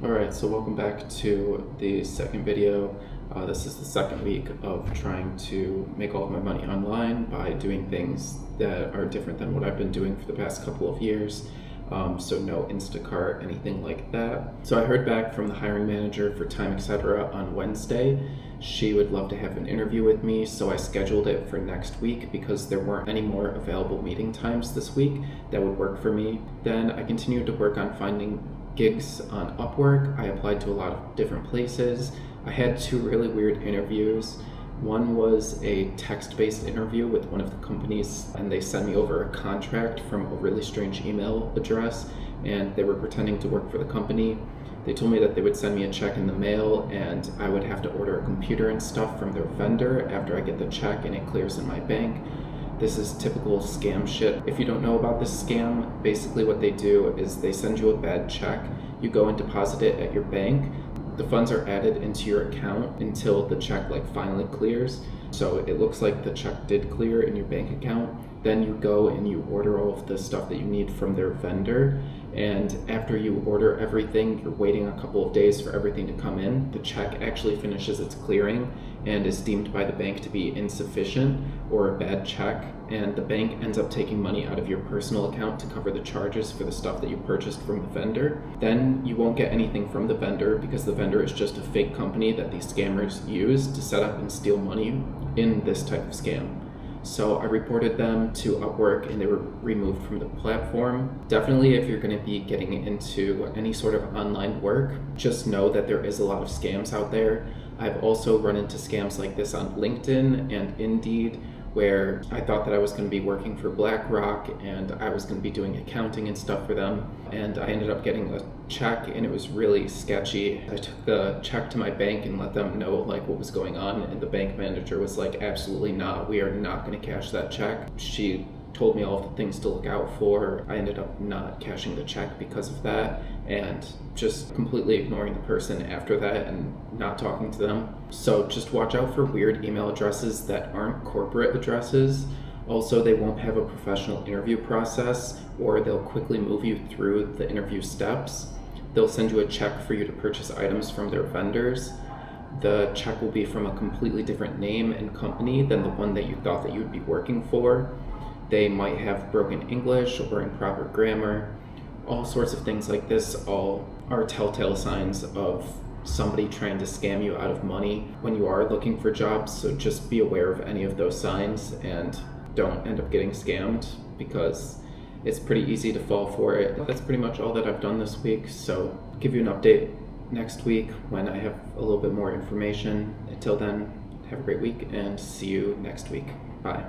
Alright, so welcome back to the second video. This is the second week of trying to make all of my money online by doing things that are different than what I've been doing for the past couple of years. So no Instacart, anything like that. So I heard back from the hiring manager for Time Etc. on Wednesday. She would love to have an interview with me, so I scheduled it for next week because there weren't any more available meeting times this week that would work for me. Then I continued to work on finding gigs on Upwork. I applied to a lot of different places. I had two really weird interviews. One was a text-based interview with one of the companies, and they sent me over a contract from a really strange email address, and they were pretending to work for the company. They told me that they would send me a check in the mail, and I would have to order a computer and stuff from their vendor after I get the check and it clears in my bank. This is typical scam shit. If you don't know about this scam, basically what they do is they send you a bad check, you go and deposit it at your bank, the funds are added into your account until the check finally clears. So it looks like the check did clear in your bank account. Then you go and you order all of the stuff that you need from their vendor. And after you order everything, you're waiting a couple of days for everything to come in. The check actually finishes its clearing and is deemed by the bank to be insufficient or a bad check, and the bank ends up taking money out of your personal account to cover the charges for the stuff that you purchased from the vendor. Then you won't get anything from the vendor because the vendor is just a fake company that these scammers use to set up and steal money in this type of scam. So I reported them to Upwork and they were removed from the platform. Definitely, if you're going to be getting into any sort of online work, just know that there is a lot of scams out there. I've also run into scams like this on LinkedIn and Indeed, where I thought that I was going to be working for BlackRock and I was going to be doing accounting and stuff for them, and I ended up getting a check and it was really sketchy. I took the check to my bank and let them know what was going on, and the bank manager was like, absolutely not, we are not going to cash that check. She told me all of the things to look out for. I ended up not cashing the check because of that and just completely ignoring the person after that and not talking to them. So just watch out for weird email addresses that aren't corporate addresses. Also, they won't have a professional interview process, or they'll quickly move you through the interview steps. They'll send you a check for you to purchase items from their vendors. The check will be from a completely different name and company than the one that you thought that you would be working for. They might have broken English or improper grammar. All sorts of things like this all are telltale signs of somebody trying to scam you out of money when you are looking for jobs. So just be aware of any of those signs and don't end up getting scammed, because it's pretty easy to fall for it. That's pretty much all that I've done this week. So I'll give you an update next week when I have a little bit more information. Until then, have a great week and see you next week. Bye.